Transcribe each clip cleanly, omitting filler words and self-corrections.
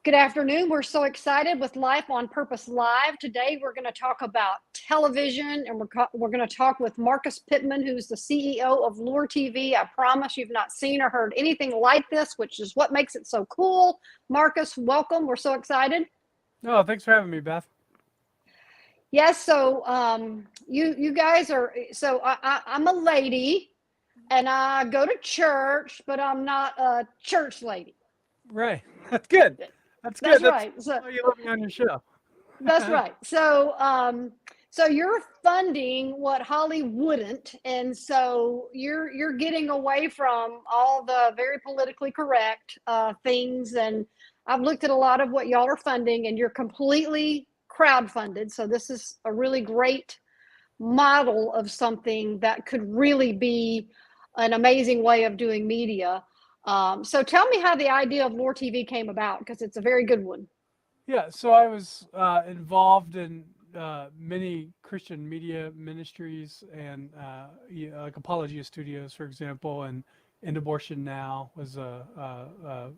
Good afternoon. We're so excited with Life on Purpose Live. Today, we're going to talk about television, and we're going to talk with Marcus Pittman, who's the CEO of Loor TV. I promise you've not seen or heard anything like this, which is what makes it so cool. Marcus, welcome. We're so excited. Oh, thanks for having me, Beth. Yes, so you guys are, so I'm a lady, and I go to church, but I'm not a church lady. Right. That's good. That's good. That's That's right. So why you let me on your show. That's right. So you're funding what Holly wouldn't, and so you're getting away from all the very politically correct things. And I've looked at a lot of what y'all are funding, and you're completely crowdfunded. So this is a really great model of something that could really be an amazing way of doing media. So tell me how the idea of Lore TV came about, because it's a very good one. Yeah, so I was involved in many Christian media ministries and like Apologia Studios, for example, and End Abortion Now was a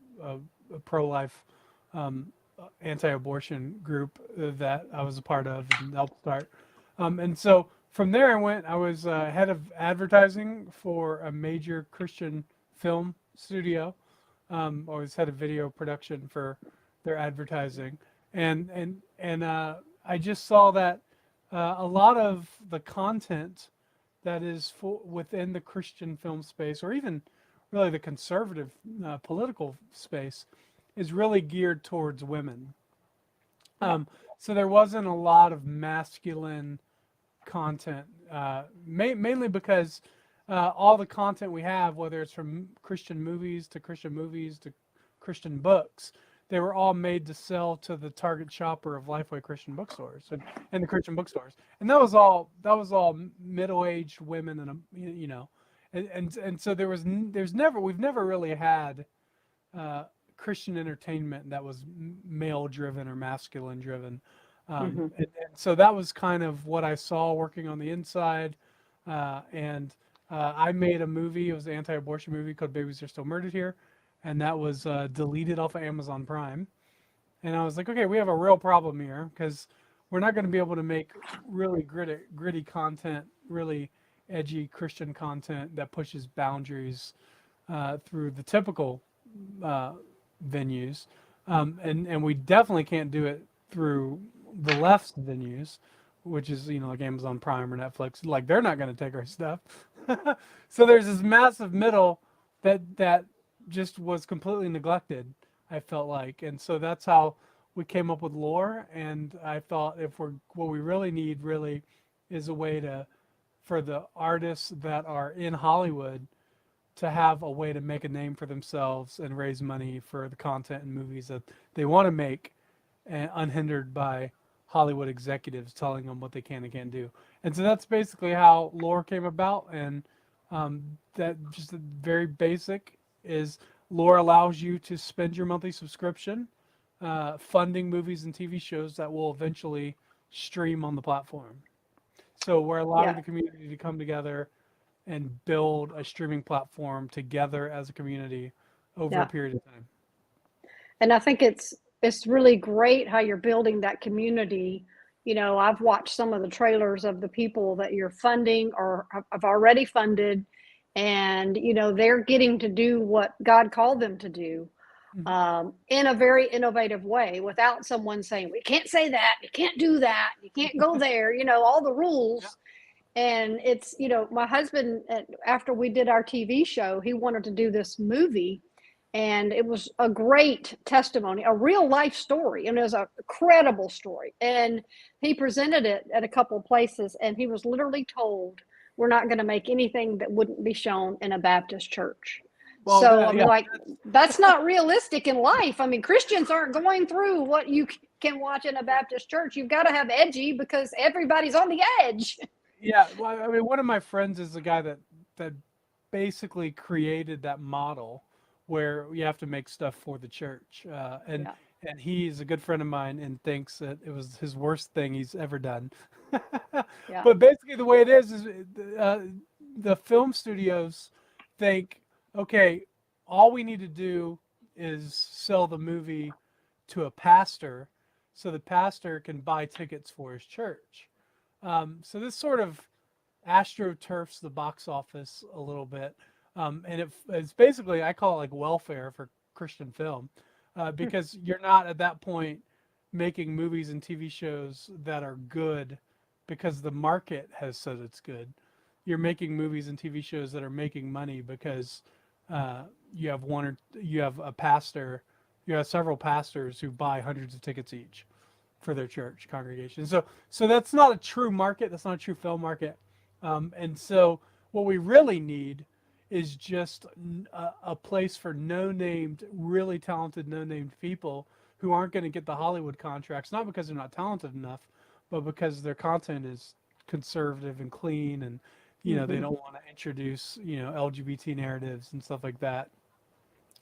pro-life um, anti-abortion group that I was a part of and helped start. And so from there, I was head of advertising for a major Christian film studio. I was head of video production for their advertising, and I just saw that a lot of the content that is within the Christian film space, or even really the conservative political space, is really geared towards women. Yeah. So there wasn't a lot of masculine content, mainly because all the content we have, whether it's from Christian movies to Christian books, they were all made to sell to the target shopper of Lifeway Christian bookstores and the Christian bookstores, and that was all middle-aged women, and and so we've never really had uh, Christian entertainment that was male driven or masculine driven. Hmm. And so that was kind of what I saw working on the inside. And I made a movie. It was an anti-abortion movie called Babies Are Still Murdered Here. And that was deleted off of Amazon Prime. And I was like, okay, we have a real problem here because we're not going to be able to make really gritty content, really edgy Christian content that pushes boundaries through the typical uh, venues, and we definitely can't do it through the left's venues, which is like Amazon Prime or Netflix. Like they're not going to take our stuff. So there's this massive middle that just was completely neglected. I felt like, and so that's how we came up with Lore. And I thought if we're what we really need really is a way to for the artists that are in Hollywood to have a way to make a name for themselves and raise money for the content and movies that they want to make, and unhindered by Hollywood executives telling them what they can and can't do. And so that's basically how Lore came about. And that just very basic is Lore allows you to spend your monthly subscription funding movies and TV shows that will eventually stream on the platform. So we're allowing Yeah. the community to come together and build a streaming platform together as a community over a Yeah. period of time. And I think it's really great how you're building that community. I've watched some of the trailers of the people that you're funding or have already funded, and they're getting to do what God called them to do, Mhm. in a very innovative way, without someone saying, "We can't say that, you can't do that, you can't go there," all the Yeah. rules. And it's, my husband, after we did our TV show, he wanted to do this movie, and it was a great testimony, a real life story, and it was a credible story. And he presented it at a couple of places, and he was literally told, "We're not going to make anything that wouldn't be shown in a Baptist church." Well, So I that mean, yeah, like, that's not realistic in life. I mean, Christians aren't going through what you can watch in a Baptist church. You've got to have edgy because everybody's on the edge. yeah. Well, I mean, one of my friends is the guy that basically created that model where you have to make stuff for the church, Yeah. and he's a good friend of mine and thinks that it was his worst thing he's ever done. Yeah. But basically, the way it is uh, the film studios think, okay, all we need to do is sell the movie to a pastor, so the pastor can buy tickets for his church. So this sort of astroturfs the box office a little bit, and it's basically, I call it like welfare for Christian film, because you're not at that point making movies and TV shows that are good because the market has said it's good. You're making movies and TV shows that are making money because you have you have a pastor, you have several pastors who buy hundreds of tickets each for their church congregation. So that's not a true market. That's not a true film market. And so what we really need is just a place for no-named, really talented no-named people who aren't going to get the Hollywood contracts, not because they're not talented enough, but because their content is conservative and clean, and they Mm-hmm. don't want to introduce LGBT narratives and stuff like that.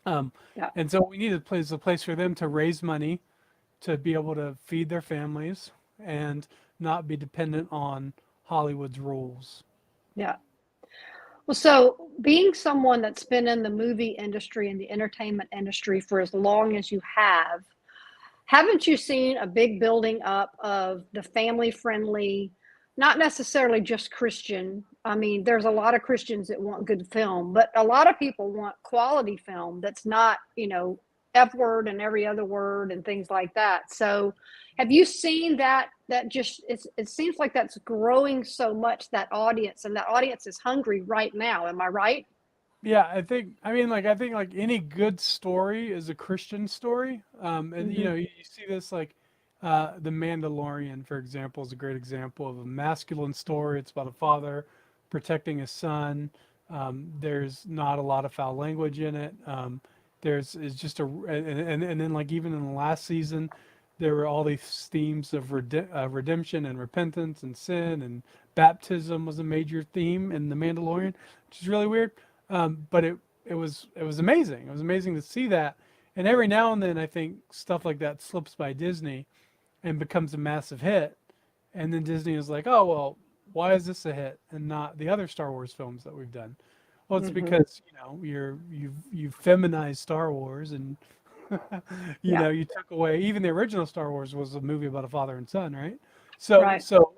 Um, Yeah. and so we need a place for them to raise money to be able to feed their families and not be dependent on Hollywood's rules. Yeah. Well, so being someone that's been in the movie industry and the entertainment industry for as long as you have, haven't you seen a big building up of the family friendly, not necessarily just Christian? I mean, there's a lot of Christians that want good film, but a lot of people want quality film that's not, F word and every other word and things like that. So have you seen that just it seems like that's growing so much, that audience, and that audience is hungry right now. Am I right? Yeah, I think like any good story is a Christian story. And Mm-hmm. you see this like The Mandalorian, for example, is a great example of a masculine story. It's about a father protecting his son. There's not a lot of foul language in it. There's is just a and then like even in the last season, there were all these themes of redemption and repentance and sin, and baptism was a major theme in The Mandalorian, which is really weird. But it was amazing. It was amazing to see that. And every now and then, I think stuff like that slips by Disney and becomes a massive hit. And then Disney is like, oh well, why is this a hit and not the other Star Wars films that we've done? Well, it's Mm-hmm. because you've feminized Star Wars, and Yeah. you took away, even the original Star Wars was a movie about a father and son, right? So Right. so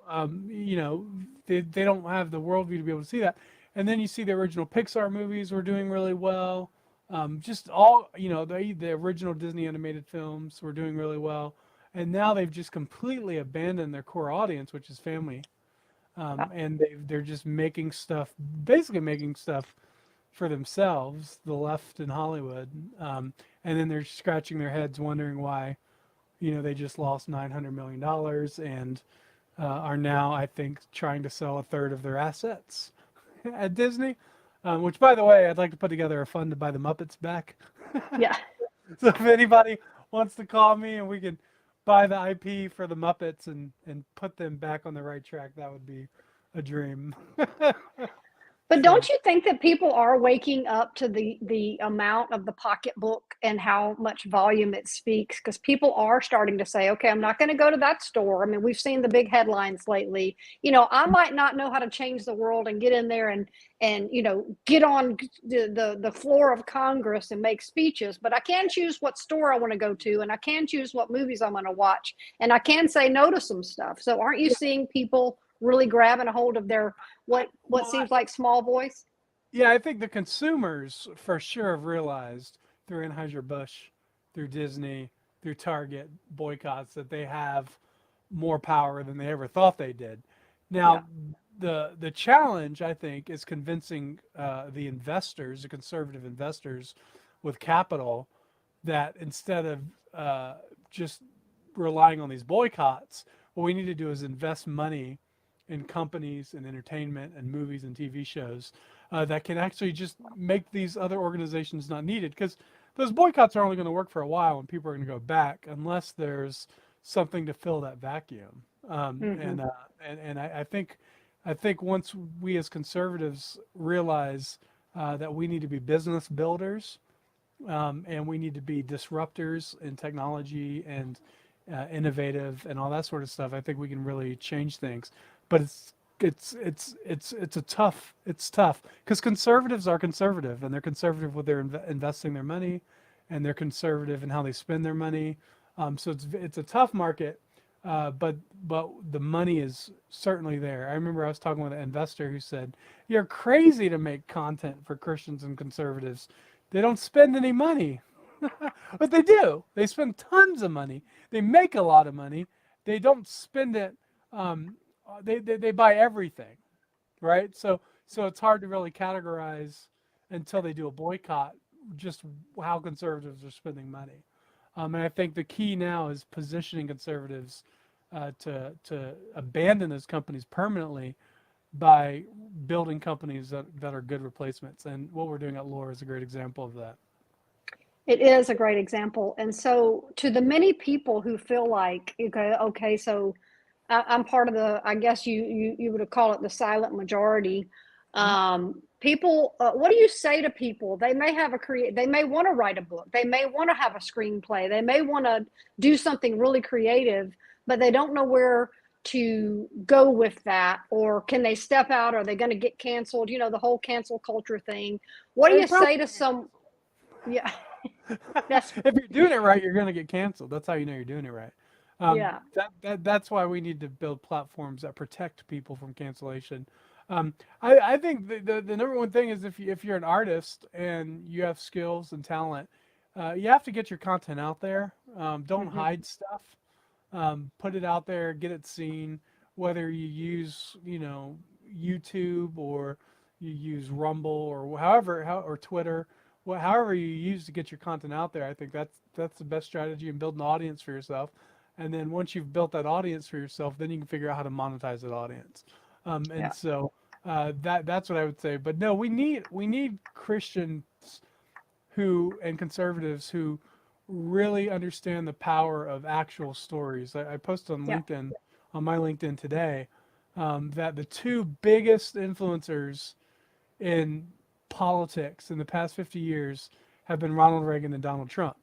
they don't have the worldview to be able to see that. And then you see the original Pixar movies were doing really well. Just all the original Disney animated films were doing really well, and now they've just completely abandoned their core audience, which is family, Yeah. and they're just making stuff, basically making stuff for themselves, the left in Hollywood, and then they're scratching their heads wondering why they just lost $900 million and are now, I think, trying to sell a third of their assets at Disney. Which, by the way, I'd like to put together a fund to buy the Muppets back. Yeah. So if anybody wants to call me and we can buy the IP for the Muppets and put them back on the right track, that would be a dream. But So don't you think that people are waking up to the amount of the pocketbook and how much volume it speaks? Because people are starting to say, okay, I'm not going to go to that store. I mean, we've seen the big headlines lately. I might not know how to change the world and get in there and get on the floor of Congress and make speeches, but I can choose what store I want to go to, and I can choose what movies I'm going to watch, and I can say no to some stuff. So aren't you seeing people really grabbing a hold of their what well, seems like small voice? yeah, I think the consumers for sure have realized through Anheuser-Busch, through Disney, through Target boycotts that they have more power than they ever thought they did. Yeah. Now, the challenge, I think, is convincing the investors, the conservative investors with capital, that instead of just relying on these boycotts, what we need to do is invest money in companies and entertainment and movies and TV shows that can actually just make these other organizations not needed. Because those boycotts are only going to work for a while, and people are going to go back unless there's something to fill that vacuum. Um, Mm-hmm. and uh, and I think once we as conservatives realize that we need to be business builders, and we need to be disruptors in technology and innovative and all that sort of stuff, I think we can really change things. But it's tough because conservatives are conservative, and they're conservative with their investing their money, and they're conservative in how they spend their money. So it's a tough market, but the money is certainly there. I remember I was talking with an investor who said, "You're crazy to make content for Christians and conservatives. They don't spend any money." But they do. They spend tons of money. They make a lot of money. They don't spend it. Um, they buy everything, right? So it's hard to really categorize until they do a boycott just how conservatives are spending money. And I think the key now is positioning conservatives to abandon those companies permanently by building companies that are good replacements. And what we're doing at Loor is a great example of that. It is a great example. And so, to the many people who feel like, okay, so I'm part of the, I guess you would call it the silent majority. People, what do you say to people? They may have they may want to write a book. They may want to have a screenplay. They may want to do something really creative, but they don't know where to go with that. Or can they step out? Are they going to get canceled? You know, the whole cancel culture thing. What do They you probably, say to some, yeah, that's, if you're doing it right, you're going to get canceled. That's how you know you're doing it right. yeah. That's why we need to build platforms that protect people from cancellation. I think the number one thing is if you're an artist and you have skills and talent, you have to get your content out there. Don't Hmm. hide stuff. Put it out there, get it seen. Whether you use YouTube or you use Rumble or or Twitter, however you use to get your content out there, I think that's the best strategy in building an audience for yourself. And then once you've built that audience for yourself, then you can figure out how to monetize that audience. And Yeah. so that's what I would say. But no, we need Christians who and conservatives who really understand the power of actual stories. I posted on Yeah. LinkedIn, on my LinkedIn today, that the two biggest influencers in politics in the past 50 years have been Ronald Reagan and Donald Trump,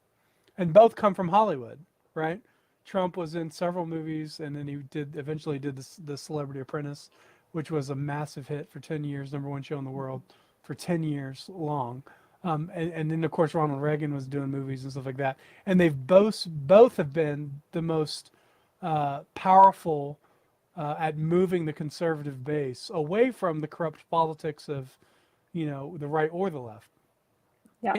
and both come from Hollywood, right? Trump was in several movies, and then he eventually did the Celebrity Apprentice, which was a massive hit for 10 years, number one show in the world for 10 years long. And then of course Ronald Reagan was doing movies and stuff like that, and they've both have been the most powerful at moving the conservative base away from the corrupt politics of the right or the left. Yeah.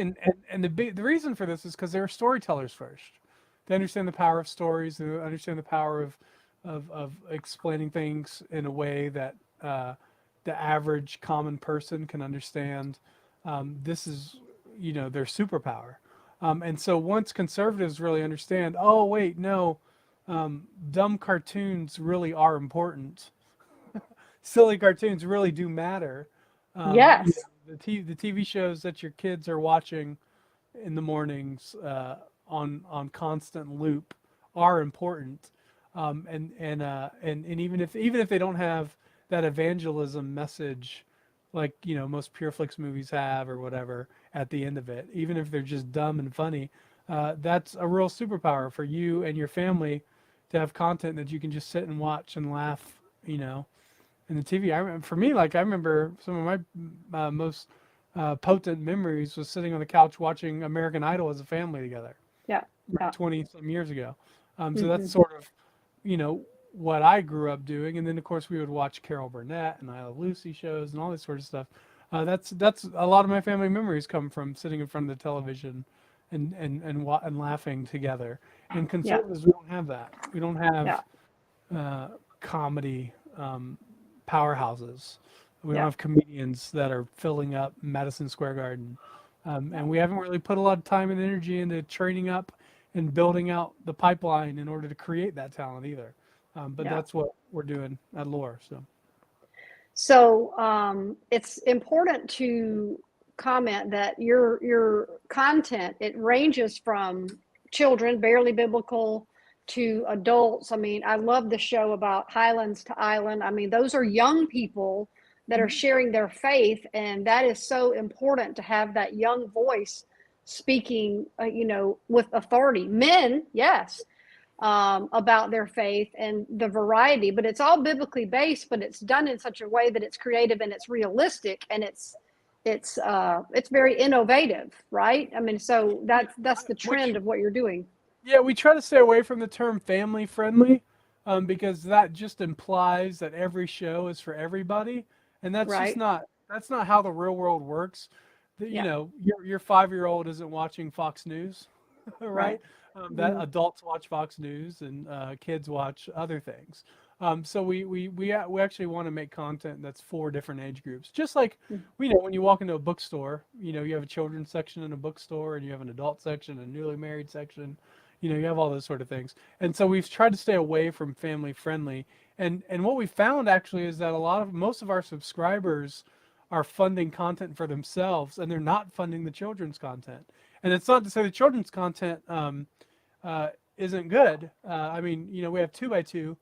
And the reason for this is because they were storytellers first. They understand the power of stories. They understand the power of explaining things in a way that the average common person can understand. This is their superpower. And so once conservatives really understand, oh wait, no, dumb cartoons really are important. Silly cartoons really do matter. Yes. The TV shows that your kids are watching in the mornings on constant loop are important. And even if they don't have that evangelism message like most PureFlix movies have or whatever at the end of it, even if they're just dumb and funny, that's a real superpower for you and your family to have content that you can just sit and watch and laugh, in the TV. For me, like I remember some of my most potent memories was sitting on the couch watching American Idol as a family together Yeah. Yeah. 20 some years ago. So Hmm. that's sort of, you know, what I grew up doing. And then of course we would watch Carol Burnett and I Love Lucy shows and all this sort of stuff. That's a lot of my family memories come from sitting in front of the television and laughing together. And Yeah. conservatives, we don't have that. We don't have Yeah. comedy powerhouses. We don't Yeah. have comedians that are filling up Madison Square Garden. And we haven't really put a lot of time and energy into training up and building out the pipeline in order to create that talent either. But Yeah. that's what we're doing at Loor. So So it's important to comment that your content, it ranges from children, barely biblical, to adults. I mean, I love the show about Highlands to Island. I mean, those are young people that are Mhm. sharing their faith, and that is so important to have that young voice speaking, with authority. Men, yes, about their faith and the variety, but it's all biblically based, but it's done in such a way that it's creative and it's realistic and it's very innovative, right? I mean, so that's the which trend of what you're doing. Yeah, we try to stay away from the term family friendly, because that just implies that every show is for everybody, and Right. that's not how the real world works. You Yeah. know, your 5-year-old isn't watching Fox News, Right. right? That Hmm. adults watch Fox News and kids watch other things. So we actually want to make content that's for different age groups. Just like we know when you walk into a bookstore, you know you have a children's section in a bookstore and you have an adult section, a newly married section. You know you have all those sort of things. And so we've tried to stay away from family friendly. And what we found actually is that most of our subscribers are funding content for themselves and they're not funding the children's content. And it's not to say the children's content uh, isn't good. I mean, you know, we have 2x2,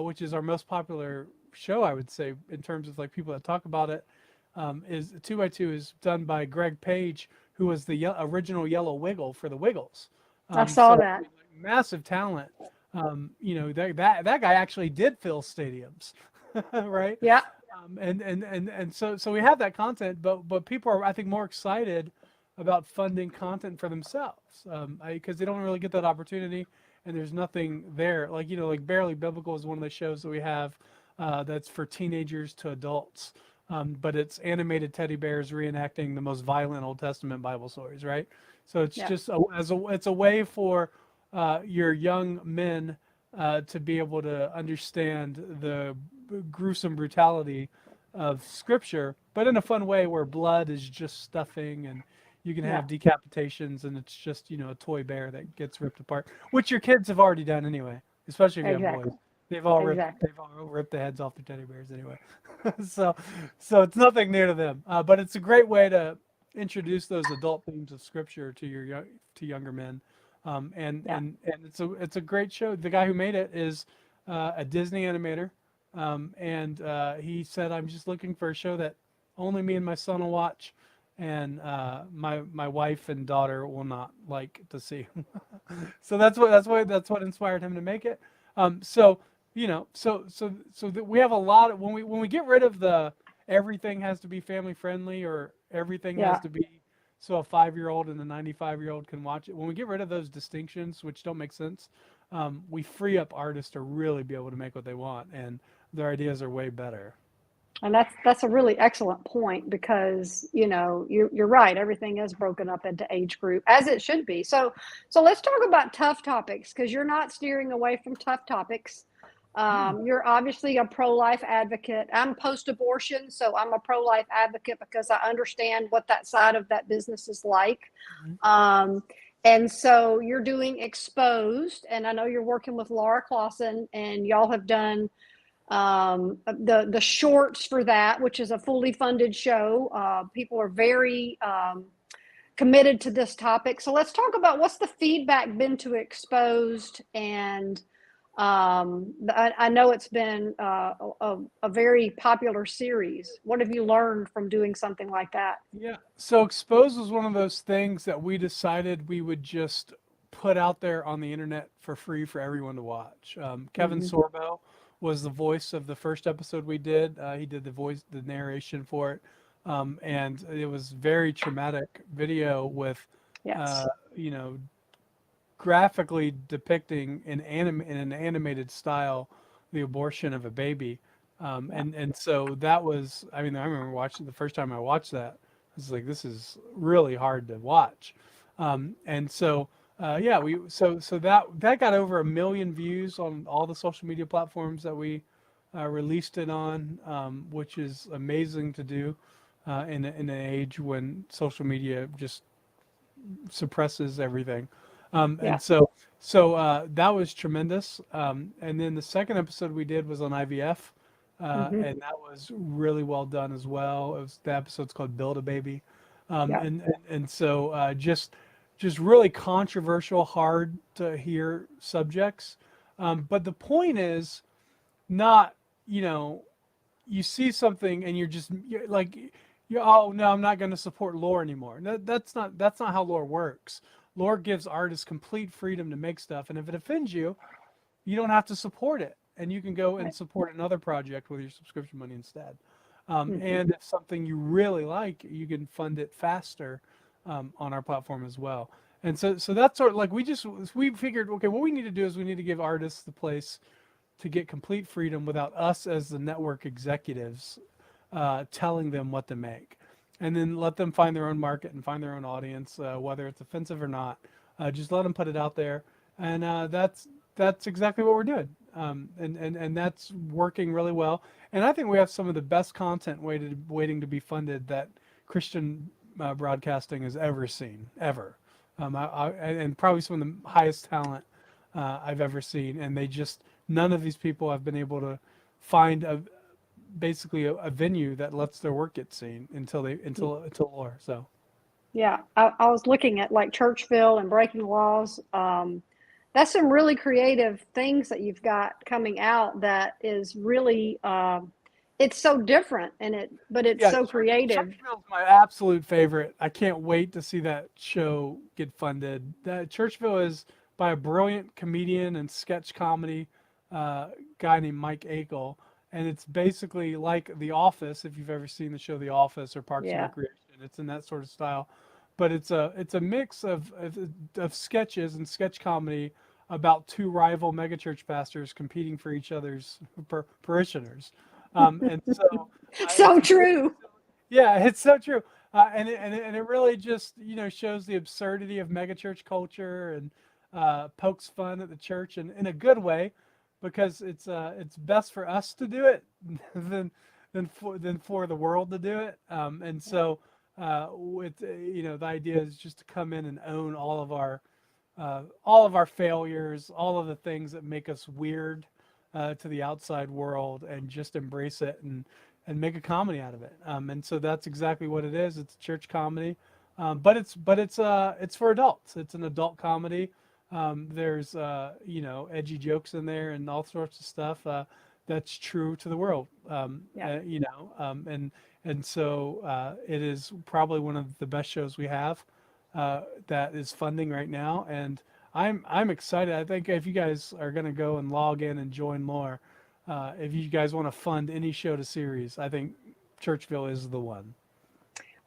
which is our most popular show, I would say, in terms of like people that talk about it. Is 2x2 is done by Greg Page, who was the original Yellow Wiggle for the Wiggles. I saw So I that. mean, like, massive talent. You know, that guy actually did fill stadiums, right? Yeah. So we have that content, but people are I think more excited about funding content for themselves, because they don't really get that opportunity, and there's nothing there. Like you know, like Barely Biblical is one of the shows that we have that's for teenagers to adults, but it's animated teddy bears reenacting the most violent Old Testament Bible stories, right? So it's Yeah. just it's a way for your young men to be able to understand the gruesome brutality of Scripture, but in a fun way where blood is just stuffing and you can Yeah. have decapitations and it's just a toy bear that gets ripped apart, which your kids have already done anyway, especially if you have boys. Exactly. Exactly. They've all ripped the heads off their teddy bears anyway. so so it's nothing new to them, but it's a great way to introduce those adult themes of Scripture to to younger men. Yeah. And it's a great show. The guy who made it is a Disney animator, and he said, "I'm just looking for a show that only me and my son will watch, and my wife and daughter will not like to see." So that's what inspired him to make it. So we have a lot of when we get rid of the everything has to be family friendly or everything has Yeah. to be so a 5-year-old and a 95-year-old can watch it. When we get rid of those distinctions, which don't make sense, we free up artists to really be able to make what they want, and their ideas are way better. And that's a really excellent point because you're right. Everything is broken up into age group as it should be. So let's talk about tough topics because you're not steering away from tough topics. Mm, You're obviously a pro-life advocate. I'm post-abortion, so I'm a pro-life advocate because I understand what that side of that business is like. mhm. Um, and so you're doing Exposed, and I know you're working with Laura Clausen, and y'all have done the shorts for that, which is a fully funded show. People are very committed to this topic. So let's talk about what's the feedback been to Exposed, and I know it's been a very popular series. What have you learned from doing something like that? Yeah. So Expose was one of those things that we decided we would just put out there on the internet for free for everyone to watch. Kevin Mm-hmm. Sorbo was the voice of the first episode we did. He did the narration for it, and it was very traumatic video with, uh, Yes. you know, graphically depicting in an animated style the abortion of a baby. Yeah. And so that was, I mean, I remember watching the first time I watched that. I was like, this is really hard to watch. And so yeah, that got over 1 million views on all the social media platforms that we released it on, which is amazing to do in an age when social media just suppresses everything. Yeah. That was tremendous. And then the second episode we did was on IVF, Mm-hmm. and that was really well done as well. The episode's called "Build a Baby," Yeah. just really controversial, hard to hear subjects. But the point is not, you know, you see something and you're like, oh no, I'm not going to support Loor anymore. That's not how Loor works. Loor gives artists complete freedom to make stuff, and if it offends you, you don't have to support it, and you can go and Right. support another project with your subscription money instead. Mm-hmm. And if something you really like, you can fund it faster on our platform as well. And so that's sort of like we figured, okay, what we need to do is we need to give artists the place to get complete freedom without us as the network executives telling them what to make, and then let them find their own market and find their own audience, whether it's offensive or not. Just let them put it out there, and that's exactly what we're doing, and that's working really well. And I think we have some of the best content waiting to be funded that Christian broadcasting has ever seen, ever, and probably some of the highest talent I've ever seen. And they just none of these people have been able to find basically a venue that lets their work get seen until Loor. So Yeah, I was looking at like Churchville and Breaking Laws. That's some really creative things that you've got coming out that is really it's so different but it's yeah, so creative. Churchville's my absolute favorite. I can't wait to see that show get funded. That Churchville is by a brilliant comedian and sketch comedy guy named Mike Akel, and it's basically like The Office, if you've ever seen the show The Office or Parks and Yeah. Recreation. It's in that sort of style, but it's a mix of sketches and sketch comedy about two rival megachurch pastors competing for each other's parishioners. And so So true. yeah, it's so true. And it really just shows the absurdity of megachurch culture and pokes fun at the church and in a good way, because it's best for us to do it than for the world to do it. And so with the idea is just to come in and own all of our failures, all of the things that make us weird to the outside world, and just embrace it and make a comedy out of it. And so that's exactly what it is. It's a church comedy, but it's for adults. It's an adult comedy. There's edgy jokes in there and all sorts of stuff that's true to the world. Yeah. And so it is probably one of the best shows we have that is funding right now, and I'm excited. I think if you guys are going to go and log in and join more, if you guys want to fund any show to series, I think Churchville is the one.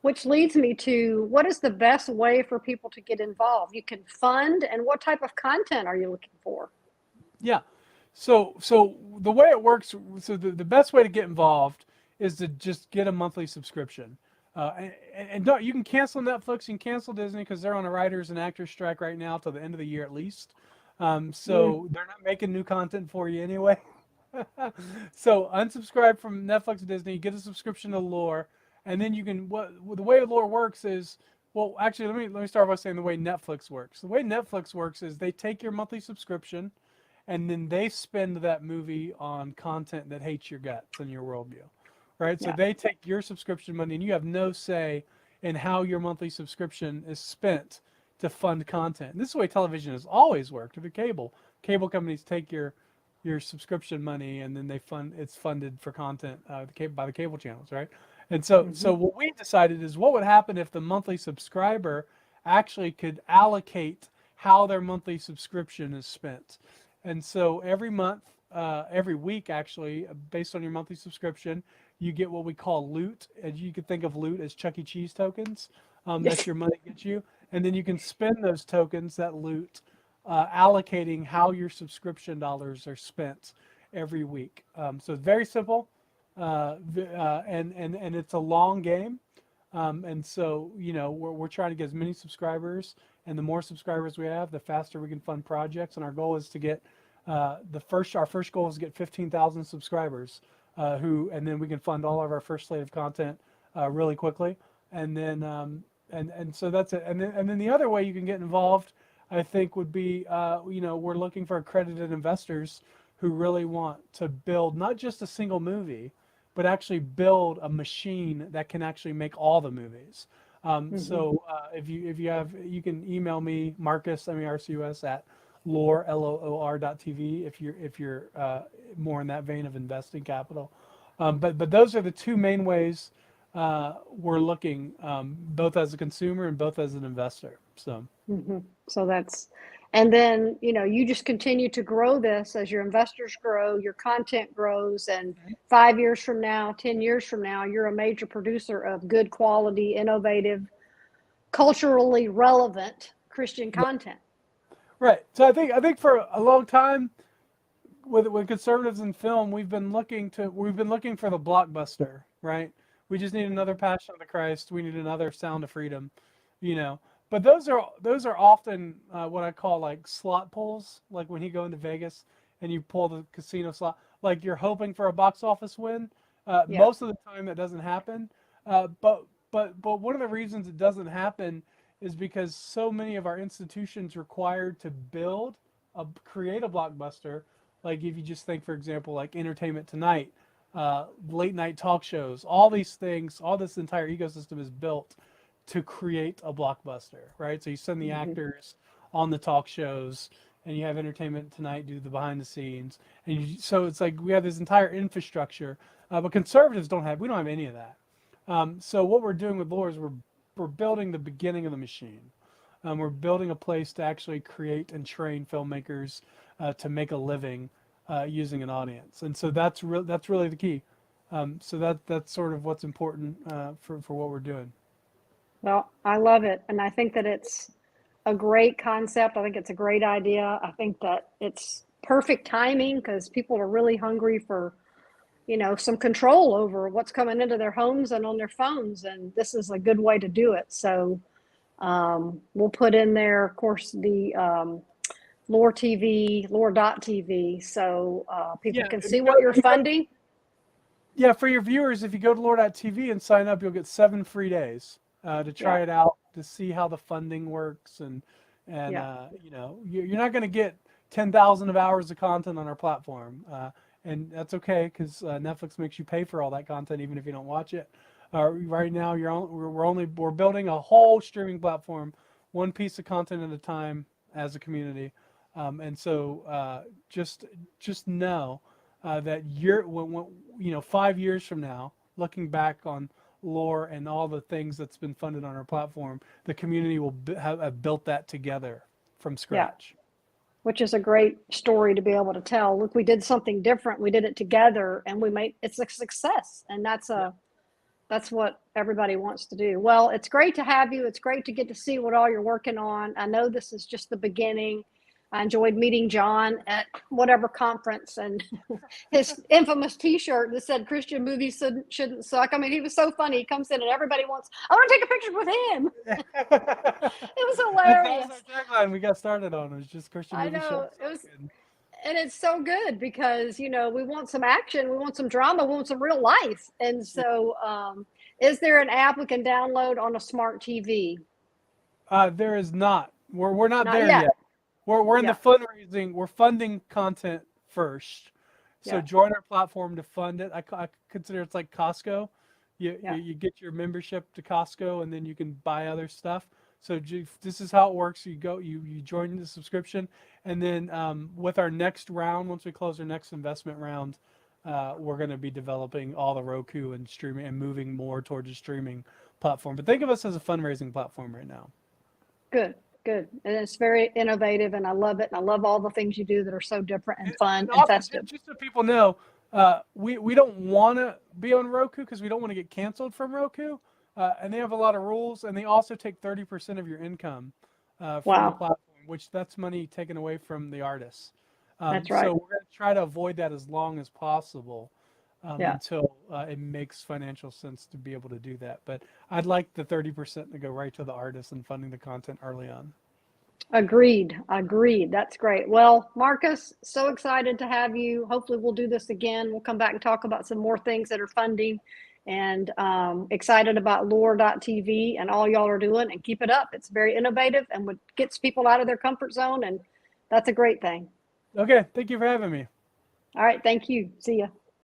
Which leads me to, what is the best way for people to get involved? You can fund, and what type of content are you looking for? Yeah. So the way it works, so the best way to get involved is to just get a monthly subscription. And don't, you can cancel Netflix, you can cancel Disney because they're on a writers and actors strike right now till the end of the year at least. So they're not making new content for you anyway. So unsubscribe from Netflix and Disney, get a subscription to Loor, and then you can. The way Loor works is, well, actually, let me start by saying the way Netflix works. The way Netflix works is they take your monthly subscription, and then they spend that movie on content that hates your guts and your worldview, right? So Yeah. they take your subscription money, and you have no say in how your monthly subscription is spent to fund content. And this is the way television has always worked. With the cable companies take your subscription money, and then it's funded for content by the cable channels, right? And so what we decided is, what would happen if the monthly subscriber actually could allocate how their monthly subscription is spent. And so every month, every week actually, based on your monthly subscription, you get what we call loot. And you can think of loot as Chuck E. Cheese tokens. That's your money gets you. And then you can spend those tokens, that loot, allocating how your subscription dollars are spent every week. So it's very simple, and it's a long game. And so we're trying to get as many subscribers, and the more subscribers we have, the faster we can fund projects. And our goal is to get our first goal is to get 15,000 subscribers, and then we can fund all of our first slate of content really quickly. And then and so that's it. And then the other way you can get involved, I think, would be we're looking for accredited investors who really want to build not just a single movie, but actually build a machine that can actually make all the movies. So if you have, you can email me, Marcus, Marcus at Loor, LOOR.tv, if you're more in that vein of investing capital. But those are the two main ways we're looking, both as a consumer and both as an investor. So. So and then, you just continue to grow this as your investors grow, your content grows, and 5 years from now, 10 years from now, you're a major producer of good quality, innovative, culturally relevant Christian content. Right. So I think for a long time, with conservatives in film, we've been looking for the blockbuster, right? We just need another Passion of the Christ. We need another Sound of Freedom, you know. But those are often what I call like slot pulls, like when you go into Vegas and you pull the casino slot, like you're hoping for a box office win. Yeah. Most of the time, that doesn't happen. But one of the reasons it doesn't happen is because so many of our institutions required to create a blockbuster, like if you just think, for example, like Entertainment Tonight, late night talk shows, all these things, all this entire ecosystem is built to create a blockbuster, right? So you send the Hmm. actors on the talk shows, and you have Entertainment Tonight do the behind the scenes, so it's like we have this entire infrastructure, but conservatives we don't have any of that. So what we're doing with Loor is we're building the beginning of the machine. We're building a place to actually create and train filmmakers to make a living using an audience, and so that's really the key. So that's sort of what's important for what we're doing. Well, I love it. And I think that it's a great concept. I think it's a great idea. I think that it's perfect timing because people are really hungry for, some control over what's coming into their homes and on their phones. And this is a good way to do it. So we'll put in there, of course, the Loor TV, Loor.tv, so people Yeah, can if you see go, what you're if you go, funding. yeah, for your viewers, if you go to Loor.tv and sign up, you'll get 7 free days to Yeah. try it out, to see how the funding works, and Yeah. you're not going to get 10,000 of hours of content on our platform, and that's okay because Netflix makes you pay for all that content even if you don't watch it. Right now, we're building a whole streaming platform, one piece of content at a time as a community, and so just know that when 5 years from now, looking back on Loor and all the things that's been funded on our platform, the community will have built that together from Yeah. scratch. Which is a great story to be able to tell. Look, we did something different. We did it together and we made it's a success. And Yeah. that's what everybody wants to do. Well, it's great to have you. It's great to get to see what all you're working on. I know this is just the beginning. I enjoyed meeting John at whatever conference and his infamous T-shirt that said Christian movies shouldn't suck. I mean, he was so funny. He comes in and everybody wants, I want to take a picture with him. It was That was our hilarious. tagline we got started on. It was just Christian I movies know shouldn't it suck. was, and it's so good because we want some action, we want some drama, we want some real life. And Yeah. so, is there an app we can download on a smart TV? There is not. We're not Not there yet. yet. We're in the Yeah, fundraising. We're funding content first. So yeah, join our platform to fund it. I consider it's like Costco. yeah. You get your membership to Costco, and then you can buy other stuff. So this is how it works. You join the subscription, and then with our next round, once we close our next investment round, we're going to be developing all the Roku and streaming and moving more towards a streaming platform. But think of us as a fundraising platform right now. Good, good. And it's very innovative, and I love it. And I love all the things you do that are so different and fun And and also, festive. just so people know, we don't want to be on Roku because we don't want to get canceled from Roku. And they have a lot of rules, and they also take 30% of your income from the Wow, platform, which that's money taken away from the artists. that's So right. we're going to try to avoid that as long as possible Yeah. until it makes financial sense to be able to do that. But I'd like the 30% to go right to the artists and funding the content early on. Agreed. Agreed. That's great. Well, Marcus, so excited to have you. Hopefully, we'll do this again. We'll come back and talk about some more things that are funding and excited about Loor.tv and all y'all are doing and keep it up. It's very innovative and what gets people out of their comfort zone. And that's a great thing. Okay, thank you for having me. All right. Thank you. See ya.